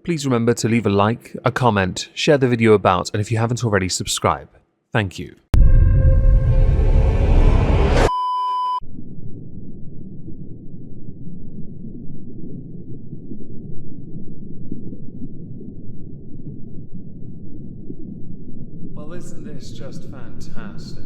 please remember to leave a like, a comment, share the video about, and if you haven't already, subscribe. Thank you. Well, isn't this just fantastic?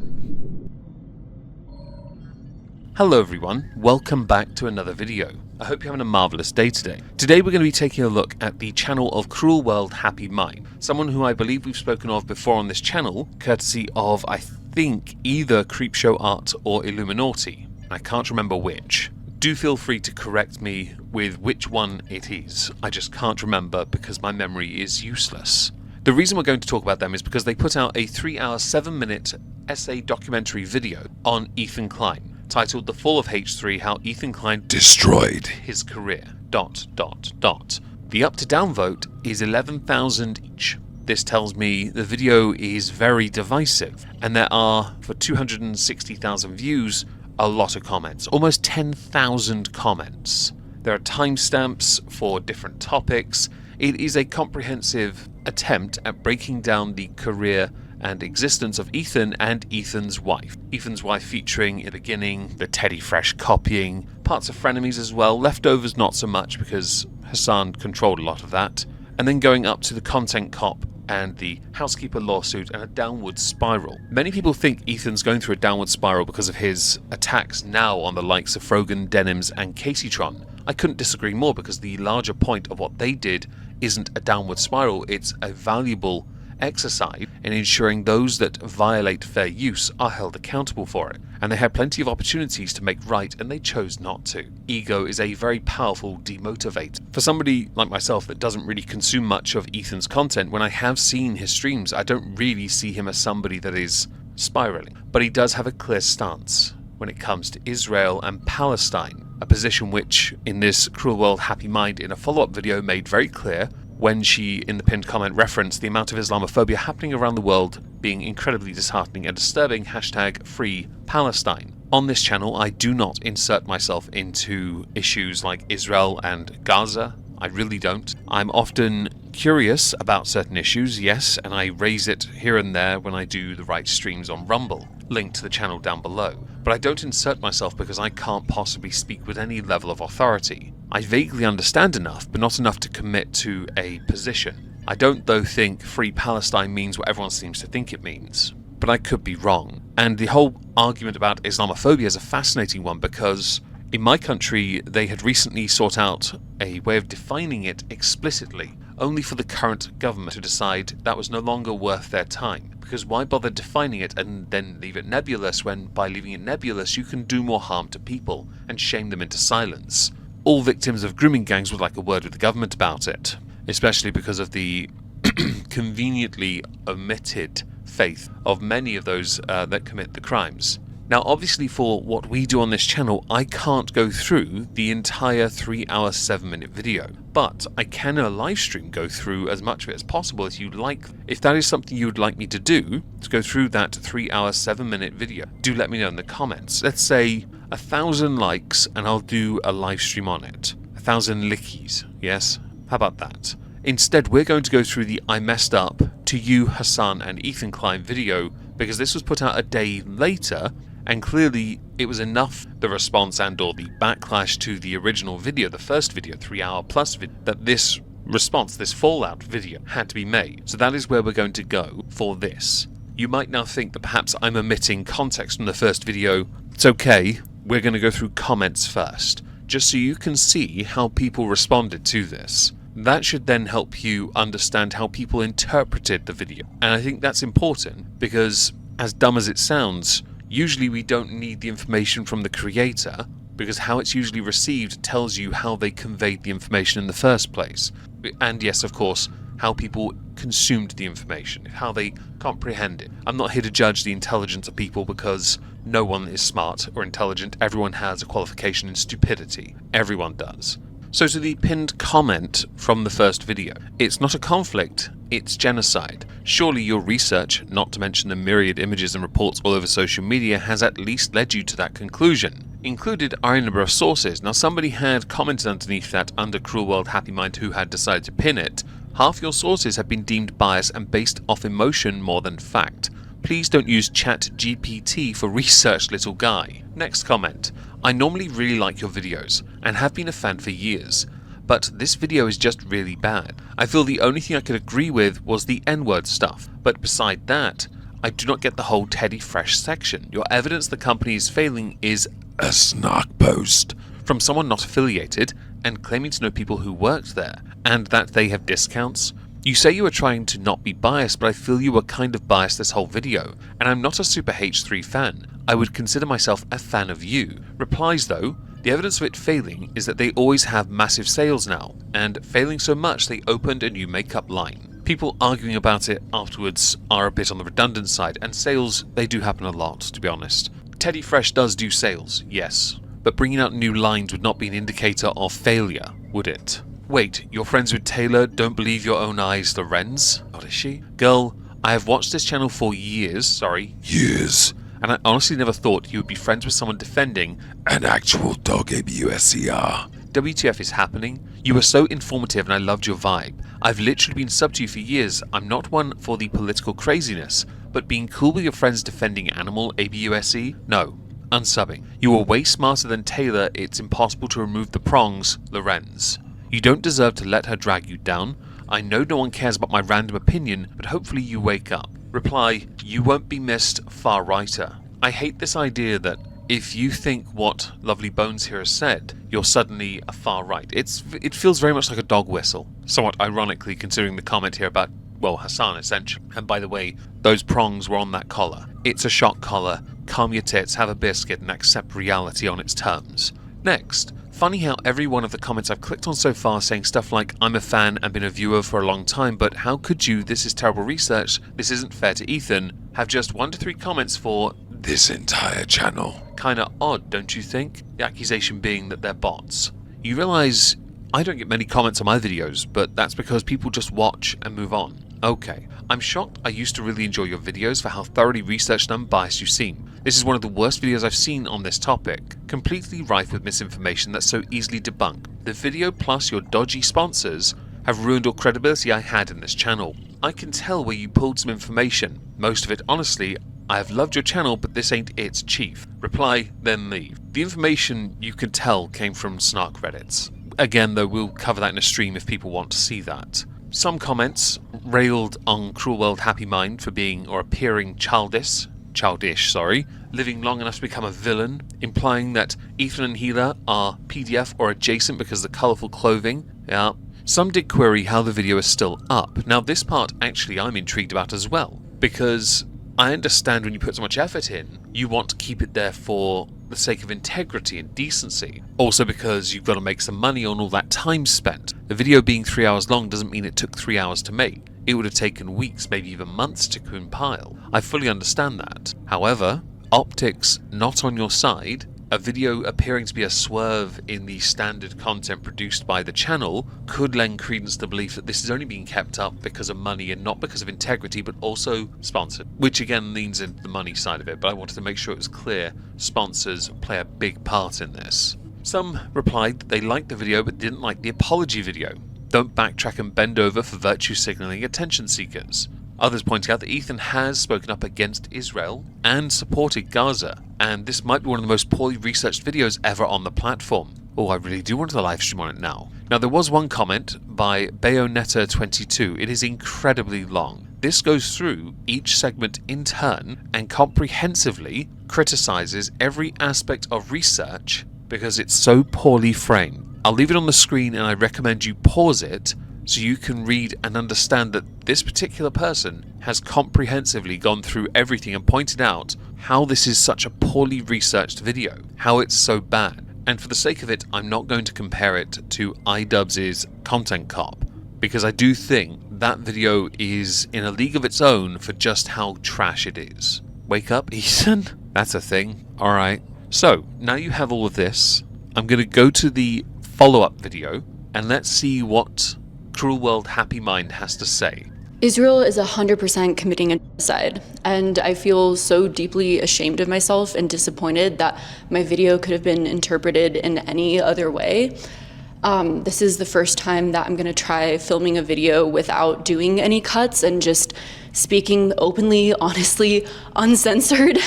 Hello everyone, welcome back to another video. I hope you're having a marvellous day today. Today we're going to be taking a look at the channel of Cruel World Happy Mind, someone who I believe we've spoken of before on this channel, courtesy of, I think, either Creepshow Art or Illuminati. I can't remember which. Do feel free to correct me with which one it is. I just can't remember because my memory is useless. The reason we're going to talk about them is because they put out a 3-hour 7-minute essay documentary video on Ethan Klein, titled The Fall of H3, How Ethan Klein Destroyed His Career, ... The up to down vote is 11,000 each. This tells me the video is very divisive, and there are, for 260,000 views, a lot of comments, almost 10,000 comments. There are timestamps for different topics. It is a comprehensive attempt at breaking down the career and existence of Ethan and Ethan's wife. Ethan's wife featuring in the beginning, the Teddy Fresh copying, parts of Frenemies as well, leftovers not so much because Hassan controlled a lot of that, and then going up to the content cop and the housekeeper lawsuit and a downward spiral. Many people think Ethan's going through a downward spiral because of his attacks now on the likes of Frogan, Denims and Caseytron. I couldn't disagree more because the larger point of what they did isn't a downward spiral, it's a valuable exercise in ensuring those that violate fair use are held accountable for it, and they had plenty of opportunities to make right and they chose not to. Ego is a very powerful demotivator. For somebody like myself that doesn't really consume much of Ethan's content, when I have seen his streams, I don't really see him as somebody that is spiraling, but he does have a clear stance when it comes to Israel and Palestine, a position which in this Cruel World Happy Mind in a follow-up video made very clear when she, in the pinned comment, referenced the amount of Islamophobia happening around the world being incredibly disheartening and disturbing. #Free Palestine. On this channel, I do not insert myself into issues like Israel and Gaza. I really don't. I'm often curious about certain issues, yes, and I raise it here and there when I do the right streams on Rumble. Link to the channel down below. But I don't insert myself because I can't possibly speak with any level of authority. I vaguely understand enough, but not enough to commit to a position. I don't, though, think Free Palestine means what everyone seems to think it means. But I could be wrong. And the whole argument about Islamophobia is a fascinating one because in my country they had recently sought out a way of defining it explicitly, only for the current government to decide that was no longer worth their time. Because why bother defining it and then leave it nebulous when by leaving it nebulous you can do more harm to people and shame them into silence? All victims of grooming gangs would like a word with the government about it, especially because of the conveniently omitted faith of many of those that commit the crimes. Now obviously for what we do on this channel, I can't go through the entire 3-hour 7-minute video, but I can in a live stream go through as much of it as possible if you'd like. If that is something you would like me to do, to go through that 3-hour 7-minute video, do let me know in the comments. Let's say 1,000 likes and I'll do a live stream on it. 1,000 lickies, yes? How about that? Instead, we're going to go through the I messed up to you, Hassan and Ethan Klein video because this was put out a day later and clearly it was enough, the response and or the backlash to the original video, the first video, 3-hour plus video, that this response, this fallout video had to be made. So that is where we're going to go for this. You might now think that perhaps I'm omitting context from the first video. It's okay, we're going to go through comments first, just so you can see how people responded to this. That should then help you understand how people interpreted the video. And I think that's important because, as dumb as it sounds, usually we don't need the information from the creator because how it's usually received tells you how they conveyed the information in the first place. And yes, of course, how people consumed the information, how they comprehend it. I'm not here to judge the intelligence of people because no one is smart or intelligent. Everyone has a qualification in stupidity. Everyone does. So to the pinned comment from the first video, it's not a conflict, it's genocide. Surely your research, not to mention the myriad images and reports all over social media, has at least led you to that conclusion. Included are a number of sources. Now somebody had commented underneath that under Cruel World Happy Mind who had decided to pin it. Half your sources have been deemed biased and based off emotion more than fact. Please don't use ChatGPT for research, little guy. Next comment. I normally really like your videos and have been a fan for years, but this video is just really bad. I feel the only thing I could agree with was the N-word stuff, but beside that, I do not get the whole Teddy Fresh section. Your evidence the company is failing is a snark post from someone not affiliated and claiming to know people who worked there and that they have discounts. You say you were trying to not be biased, but I feel you were kind of biased this whole video, and I'm not a Super H3 fan. I would consider myself a fan of you. Replies though, the evidence of it failing is that they always have massive sales now, and failing so much they opened a new makeup line. People arguing about it afterwards are a bit on the redundant side, and sales, they do happen a lot, to be honest. Teddy Fresh does do sales, yes, but bringing out new lines would not be an indicator of failure, would it? Wait, you're friends with Taylor, don't believe your own eyes, Lorenz? What is she? Girl, I have watched this channel for years, and I honestly never thought you would be friends with someone defending an actual dog ABUSCR. WTF is happening? You were so informative and I loved your vibe. I've literally been sub to you for years. I'm not one for the political craziness, but being cool with your friends defending animal ABUSE? No. Unsubbing. You were way smarter than Taylor, it's impossible to remove the prongs, Lorenz. You don't deserve to let her drag you down. I know no one cares about my random opinion, but hopefully you wake up. Reply, you won't be missed, far righter. I hate this idea that if you think what Lovely Bones here has said, you're suddenly a far right. It feels very much like a dog whistle. Somewhat ironically considering the comment here about, well, Hassan essentially. And by the way, those prongs were on that collar. It's a shock collar. Calm your tits, have a biscuit and accept reality on its terms. Next. Funny how every one of the comments I've clicked on so far saying stuff like, I'm a fan and been a viewer for a long time, but how could you, this is terrible research, this isn't fair to Ethan, have just 1 to 3 comments for this entire channel. Kinda odd, don't you think? The accusation being that they're bots. You realise I don't get many comments on my videos, but that's because people just watch and move on. Okay, I'm shocked. I used to really enjoy your videos for how thoroughly researched and unbiased you seem. This is one of the worst videos I've seen on this topic, completely rife with misinformation that's so easily debunked. The video plus your dodgy sponsors have ruined all credibility I had in this channel. I can tell where you pulled some information. Most of it, honestly, I have loved your channel, but this ain't it, chief. Reply, then leave. The information you can tell came from Snark Reddits. Again, though, we'll cover that in a stream if people want to see that. Some comments railed on Cruel World Happy Mind for being or appearing childish, living long enough to become a villain, implying that Ethan and Healer are PDF or adjacent because of the colourful clothing. Yeah. Some did query how the video is still up. Now this part actually I'm intrigued about as well, because I understand when you put so much effort in, you want to keep it there for the sake of integrity and decency. Also because you've got to make some money on all that time spent. The video being 3 hours long doesn't mean it took 3 hours to make. It would have taken weeks, maybe even months to compile. I fully understand that. However, optics not on your side, a video appearing to be a swerve in the standard content produced by the channel could lend credence to the belief that this is only being kept up because of money and not because of integrity, but also sponsored, which again leans into the money side of it, but I wanted to make sure it was clear sponsors play a big part in this. Some replied that they liked the video but didn't like the apology video. Don't backtrack and bend over for virtue signaling attention seekers. Others pointing out that Ethan has spoken up against Israel and supported Gaza, and this might be one of the most poorly researched videos ever on the platform. Oh, I really do want to live stream on it now. Now there was one comment by Bayonetta22. It is incredibly long. This goes through each segment in turn and comprehensively criticizes every aspect of research because it's so poorly framed. I'll leave it on the screen and I recommend you pause it so you can read and understand that this particular person has comprehensively gone through everything and pointed out how this is such a poorly researched video, how it's so bad. And for the sake of it, I'm not going to compare it to iDubbbz's Content Cop, because I do think that video is in a league of its own for just how trash it is. Wake up, Ethan? That's a thing. Alright. So, now you have all of this, I'm going to go to the follow-up video and let's see what Cruel World Happy Mind has to say. Israel is 100% committing a genocide, and I feel so deeply ashamed of myself and disappointed that my video could have been interpreted in any other way. This is the first time that I'm going to try filming a video without doing any cuts and just speaking openly, honestly, uncensored.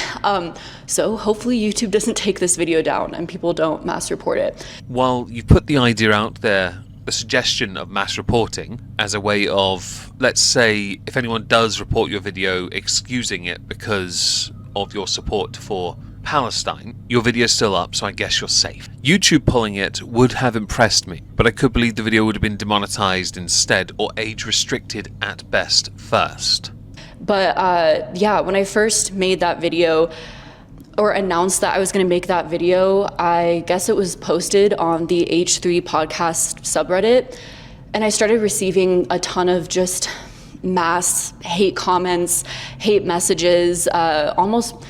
So hopefully YouTube doesn't take this video down and people don't mass report it. While you've put the idea out there, the suggestion of mass reporting as a way of, let's say, if anyone does report your video, excusing it because of your support for Palestine, your video's still up, so I guess you're safe. YouTube pulling it would have impressed me, but I could believe the video would have been demonetized instead, or age restricted at best first. But yeah, when I first made that video, or announced that I was going to make that video, I guess it was posted on the H3 podcast subreddit, and I started receiving a ton of just mass hate comments, hate messages, almost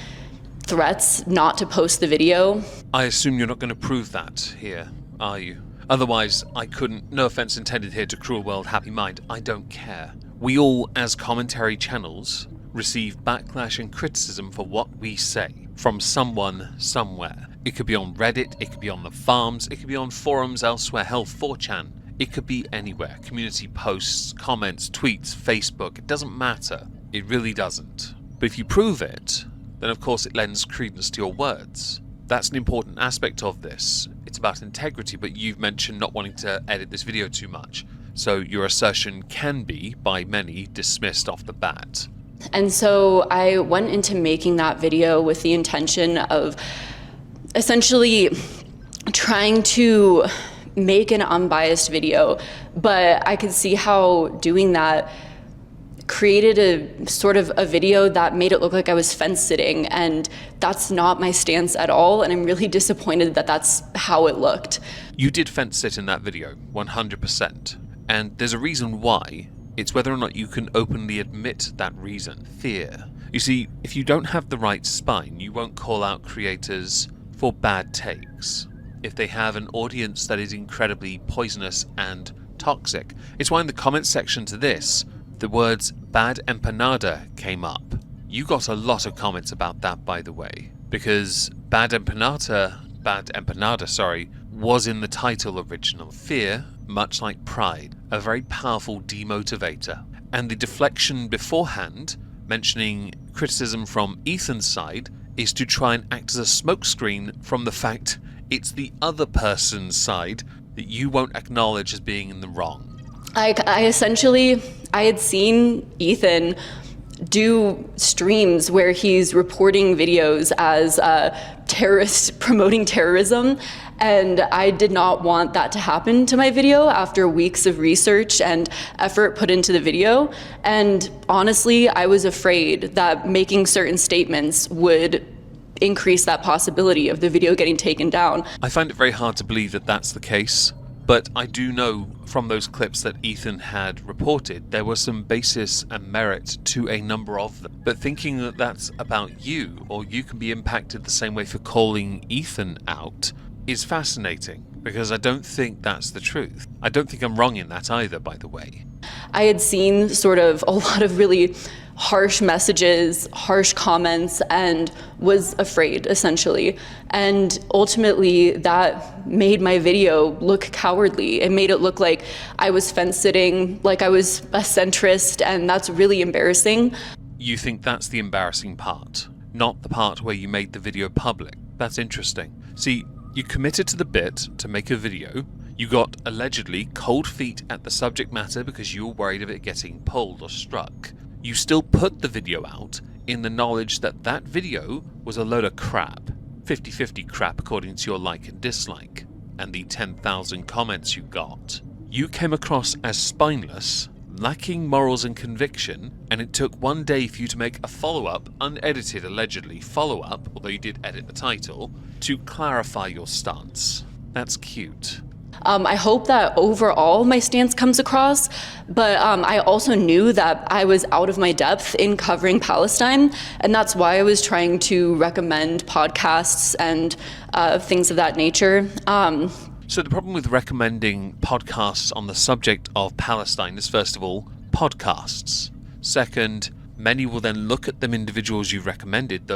threats not to post the video. I assume you're not going to prove that here, are you? Otherwise, I couldn't, no offense intended here to Cruel World Happy Mind, I don't care. We all, as commentary channels, receive backlash and criticism for what we say from someone somewhere. It could be on Reddit, it could be on the farms, it could be on forums elsewhere, hell, 4chan. It could be anywhere. Community posts, comments, tweets, Facebook, it doesn't matter. It really doesn't. But if you prove it, then of course it lends credence to your words. That's an important aspect of this. It's about integrity, but you've mentioned not wanting to edit this video too much. So your assertion can be, by many, dismissed off the bat. And so I went into making that video with the intention of essentially trying to make an unbiased video, but I could see how doing that created a sort of a video that made it look like I was fence sitting, and that's not my stance at all, and I'm really disappointed that that's how it looked. You did fence sit in that video, 100%, and there's a reason why. It's whether or not you can openly admit that reason. Fear. You see, if you don't have the right spine, you won't call out creators for bad takes. If they have an audience that is incredibly poisonous and toxic. It's why in the comments section to this, the words bad empanada came up. You got a lot of comments about that, by the way, because bad empanada, was in the title original. Fear, much like pride, a very powerful demotivator. And the deflection beforehand, mentioning criticism from Ethan's side, is to try and act as a smokescreen from the fact it's the other person's side that you won't acknowledge as being in the wrong. I had seen Ethan do streams where he's reporting videos as terrorists promoting terrorism, and I did not want that to happen to my video after weeks of research and effort put into the video. And honestly, I was afraid that making certain statements would increase that possibility of the video getting taken down. I find it very hard to believe that that's the case, but I do know from those clips that Ethan had reported there was some basis and merit to a number of them. But thinking that that's about you, or you can be impacted the same way for calling Ethan out, is fascinating, because I don't think that's the truth. I don't think I'm wrong in that either, by the way. I had seen sort of a lot of really harsh messages, harsh comments, and was afraid, essentially. And ultimately, that made my video look cowardly. It made it look like I was fence-sitting, like I was a centrist, and that's really embarrassing. You think that's the embarrassing part, not the part where you made the video public. That's interesting. See, you committed to the bit to make a video. You got, allegedly, cold feet at the subject matter because you were worried of it getting pulled or struck. You still put the video out in the knowledge that that video was a load of crap. 50-50 crap according to your like and dislike, and the 10,000 comments you got. You came across as spineless, lacking morals and conviction, and it took one day for you to make a follow-up, unedited allegedly follow-up, although you did edit the title, to clarify your stance. That's cute. I hope that overall my stance comes across, but I also knew that I was out of my depth in covering Palestine, and that's why I was trying to recommend podcasts and things of that nature. So the problem with recommending podcasts on the subject of Palestine is, first of all, podcasts. Second, many will then look at those individuals you recommended,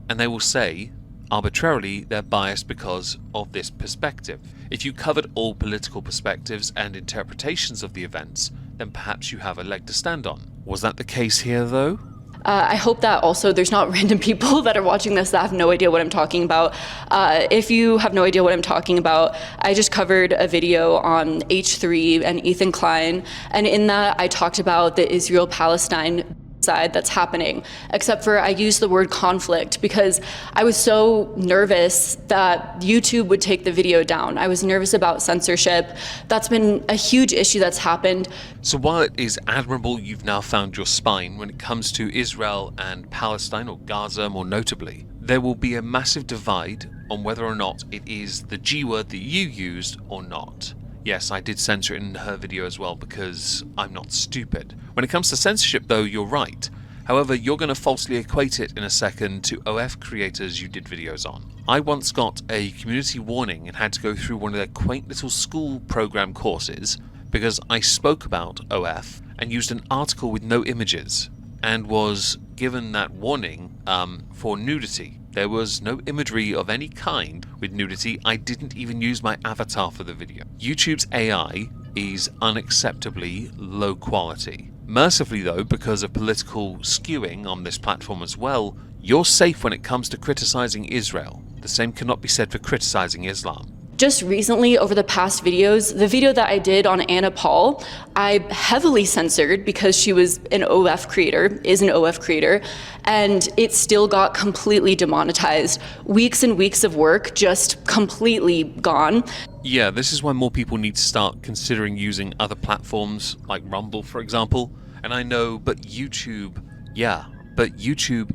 and they will say, arbitrarily, they're biased because of this perspective. If you covered all political perspectives and interpretations of the events, then perhaps you have a leg to stand on. Was that the case here, though? I hope that also there's not random people that are watching this that have no idea what I'm talking about. If you have no idea what I'm talking about, I just covered a video on H3 and Ethan Klein, and in that I talked about the Israel-Palestine side that's happening, except for I used the word conflict because I was so nervous that YouTube would take the video down. I was nervous about censorship. That's been a huge issue that's happened. So while it is admirable you've now found your spine when it comes to Israel and Palestine, or Gaza more notably, there will be a massive divide on whether or not it is the G word that you used or not. Yes, I did censor it in her video as well because I'm not stupid. When it comes to censorship though, you're right. However, you're going to falsely equate it in a second to OF creators you did videos on. I once got a community warning and had to go through one of their quaint little school program courses because I spoke about OF and used an article with no images and was given that warning for nudity. There was no imagery of any kind with nudity. I didn't even use my avatar for the video. YouTube's AI is unacceptably low quality. Mercifully though, because of political skewing on this platform as well, you're safe when it comes to criticizing Israel. The same cannot be said for criticizing Islam. Just recently, over the past videos, the video that I did on Anna Paul, I heavily censored because she was is an OF creator, and it still got completely demonetized. Weeks and weeks of work just completely gone. Yeah, this is why more people need to start considering using other platforms, like Rumble, for example. And I know, but YouTube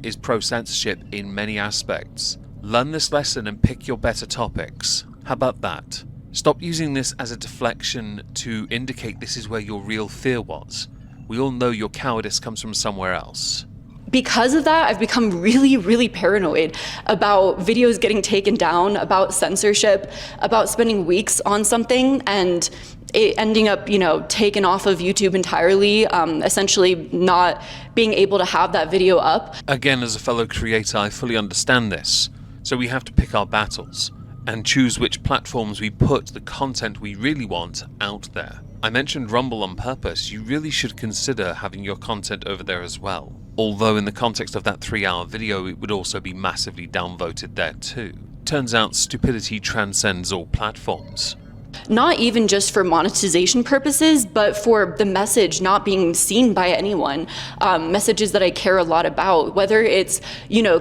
is pro-censorship in many aspects. Learn this lesson and pick your better topics. How about that? Stop using this as a deflection to indicate this is where your real fear was. We all know your cowardice comes from somewhere else. Because of that, I've become really, really paranoid about videos getting taken down, about censorship, about spending weeks on something and it ending up, taken off of YouTube entirely, essentially not being able to have that video up. Again, as a fellow creator, I fully understand this. So we have to pick our battles and choose which platforms we put the content we really want out there. I mentioned Rumble on purpose. You really should consider having your content over there as well. Although in the context of that 3-hour video, it would also be massively downvoted there too. Turns out stupidity transcends all platforms. Not even just for monetization purposes, but for the message not being seen by anyone. Messages that I care a lot about, whether it's,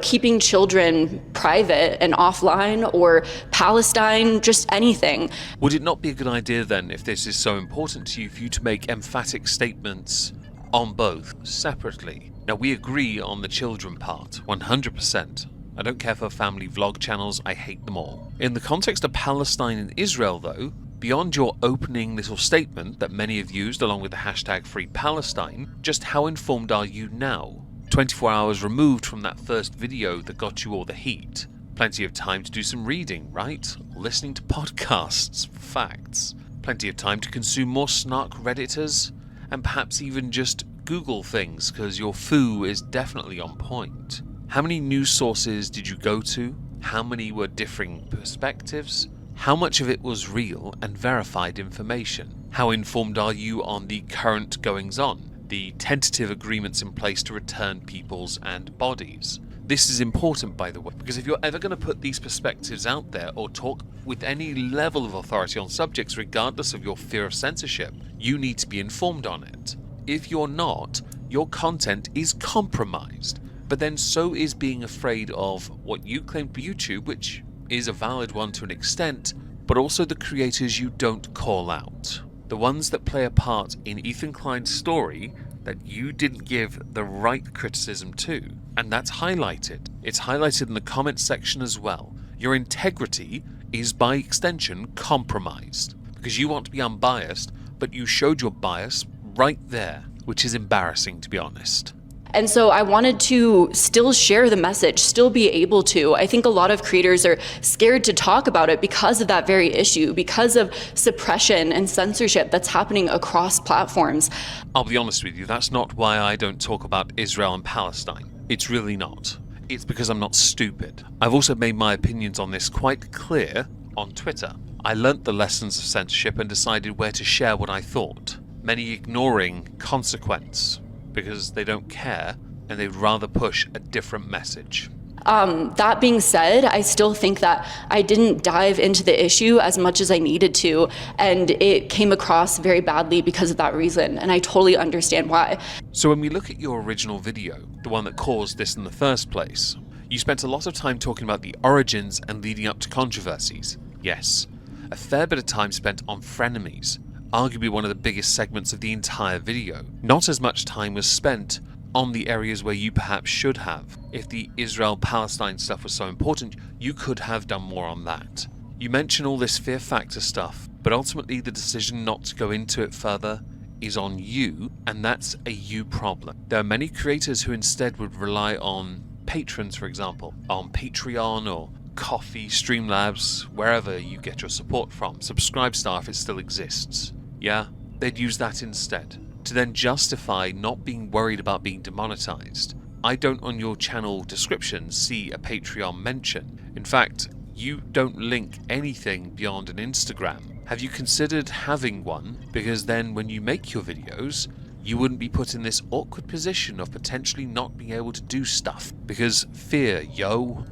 keeping children private and offline, or Palestine, just anything. Would it not be a good idea then, if this is so important to you, for you to make emphatic statements on both separately? Now, we agree on the children part, 100%. I don't care for family vlog channels, I hate them all. In the context of Palestine and Israel though, beyond your opening little statement that many have used along with the hashtag #FreePalestine, just how informed are you now? 24 hours removed from that first video that got you all the heat. Plenty of time to do some reading, right? Listening to podcasts, facts. Plenty of time to consume more snark Redditors, and perhaps even just Google things, because your foo is definitely on point. How many news sources did you go to? How many were differing perspectives? How much of it was real and verified information? How informed are you on the current goings-on, the tentative agreements in place to return peoples and bodies? This is important, by the way, because if you're ever going to put these perspectives out there or talk with any level of authority on subjects, regardless of your fear of censorship, you need to be informed on it. If you're not, your content is compromised. But then so is being afraid of what you claim to YouTube, which is a valid one to an extent, but also the creators you don't call out. The ones that play a part in Ethan Klein's story that you didn't give the right criticism to. And that's highlighted. It's highlighted in the comments section as well. Your integrity is by extension compromised. Because you want to be unbiased, but you showed your bias right there, which is embarrassing, to be honest. And so I wanted to still share the message, still be able to. I think a lot of creators are scared to talk about it because of that very issue, because of suppression and censorship that's happening across platforms. I'll be honest with you, that's not why I don't talk about Israel and Palestine. It's really not. It's because I'm not stupid. I've also made my opinions on this quite clear on Twitter. I learnt the lessons of censorship and decided where to share what I thought. Many ignoring consequence because they don't care and they'd rather push a different message. That being said, I still think that I didn't dive into the issue as much as I needed to, and it came across very badly because of that reason, and I totally understand why. So when we look at your original video, the one that caused this in the first place, you spent a lot of time talking about the origins and leading up to controversies. Yes, a fair bit of time spent on frenemies, arguably one of the biggest segments of the entire video. Not as much time was spent on the areas where you perhaps should have. If the Israel-Palestine stuff was so important, you could have done more on that. You mention all this fear factor stuff, but ultimately the decision not to go into it further is on you, and that's a you problem. There are many creators who instead would rely on patrons, for example, on Patreon or Coffee, Streamlabs, wherever you get your support from. Subscribestar if it still exists. Yeah, they'd use that instead to then justify not being worried about being demonetized. I don't on your channel description see a Patreon mention. In fact, you don't link anything beyond an Instagram. Have you considered having one? Because then when you make your videos, you wouldn't be put in this awkward position of potentially not being able to do stuff. Because fear, yo.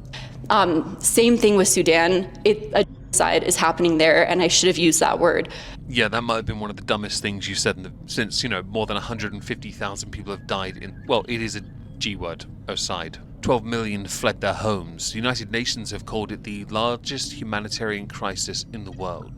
Same thing with Sudan. A genocide is happening there, and I should have used that word. Yeah, that might have been one of the dumbest things you said since, more than 150,000 people have died in, well, it is a G word, aside. 12 million fled their homes. The United Nations have called it the largest humanitarian crisis in the world.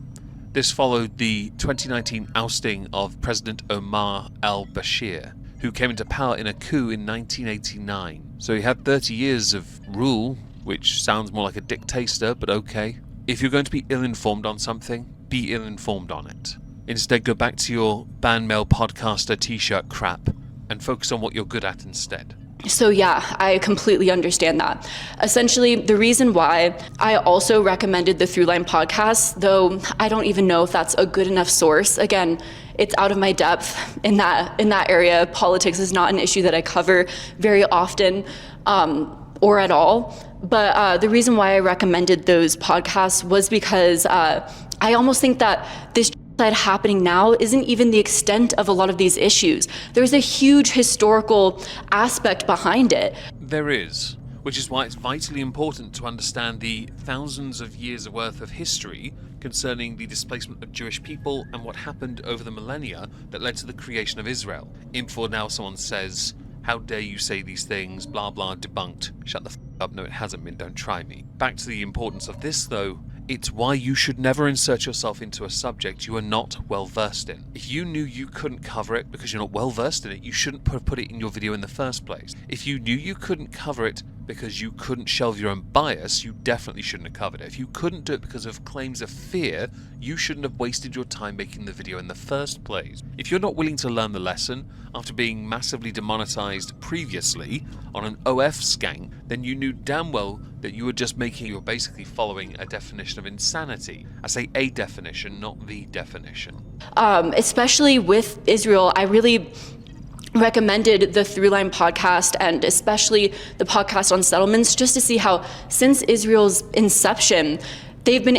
This followed the 2019 ousting of President Omar al-Bashir, who came into power in a coup in 1989. So he had 30 years of rule, which sounds more like a dictator, but okay. If you're going to be ill-informed on something, be ill-informed on it. Instead, go back to your band mail podcaster t-shirt crap and focus on what you're good at instead. So yeah, I completely understand that. Essentially, the reason why I also recommended the Throughline podcast, though I don't even know if that's a good enough source. Again, it's out of my depth in that area. Politics is not an issue that I cover very often or at all. But the reason why I recommended those podcasts was because I almost think that this happening now isn't even the extent of a lot of these issues. There's a huge historical aspect behind it. There is, which is why it's vitally important to understand the thousands of years worth of history concerning the displacement of Jewish people and what happened over the millennia that led to the creation of Israel. Before now someone says, how dare you say these things, blah blah, debunked. Shut the f up, no it hasn't been, don't try me. Back to the importance of this though, it's why you should never insert yourself into a subject you are not well versed in. If you knew you couldn't cover it because you're not well versed in it, you shouldn't put it in your video in the first place. If you knew you couldn't cover it because you couldn't shelve your own bias, you definitely shouldn't have covered it. If you couldn't do it because of claims of fear, you shouldn't have wasted your time making the video in the first place. If you're not willing to learn the lesson after being massively demonetized previously on an OF skank, then you knew damn well that you were basically following a definition of insanity. I say a definition, not the definition. Especially with Israel, I really recommended the Throughline podcast and especially the podcast on settlements just to see how since Israel's inception, they've been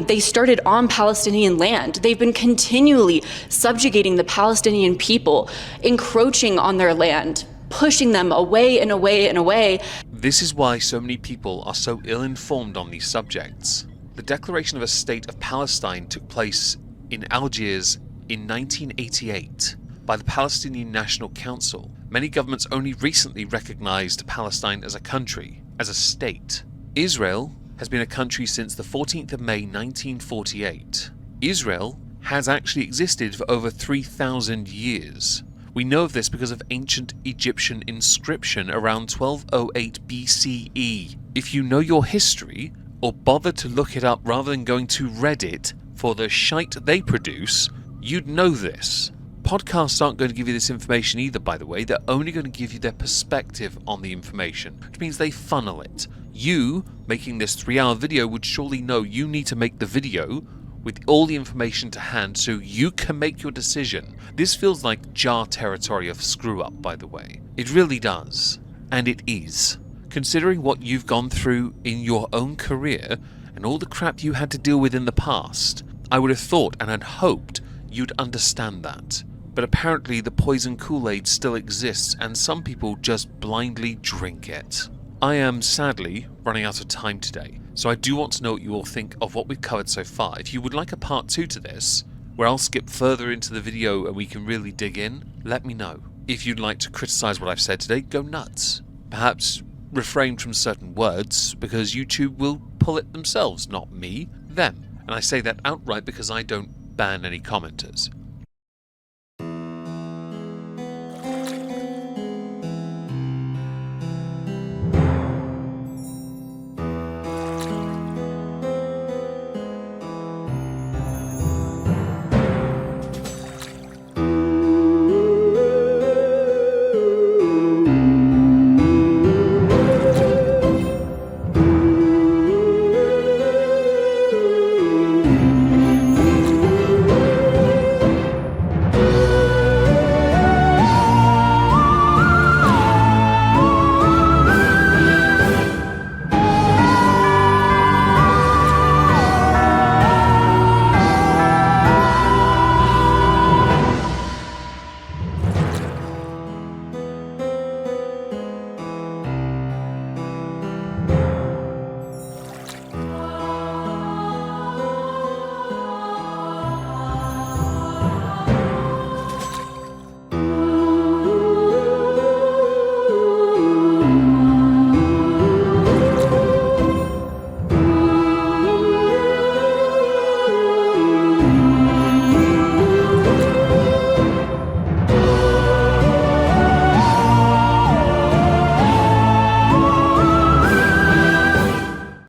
they started on Palestinian land. They've been continually subjugating the Palestinian people, encroaching on their land, pushing them away and away and away. This is why so many people are so ill-informed on these subjects. The declaration of a state of Palestine took place in Algiers in 1988 by the Palestinian National Council. Many governments only recently recognized Palestine as a country, as a state. Israel has been a country since the 14th of May 1948. Israel has actually existed for over 3,000 years. We know of this because of ancient Egyptian inscription around 1208 BCE. If you know your history, or bother to look it up rather than going to Reddit for the shite they produce, you'd know this. Podcasts aren't going to give you this information either, by the way. They're only going to give you their perspective on the information, which means they funnel it. You, making this 3-hour video, would surely know you need to make the video with all the information to hand so you can make your decision. This feels like jar territory of screw-up, by the way. It really does. And it is. Considering what you've gone through in your own career and all the crap you had to deal with in the past, I would have thought and had hoped you'd understand that. But apparently the poison Kool-Aid still exists and some people just blindly drink it. I am sadly running out of time today, so I do want to know what you all think of what we've covered so far. If you would like a part 2 to this, where I'll skip further into the video and we can really dig in, let me know. If you'd like to criticize what I've said today, go nuts. Perhaps refrain from certain words, because YouTube will pull it themselves, not me, them. And I say that outright because I don't ban any commenters.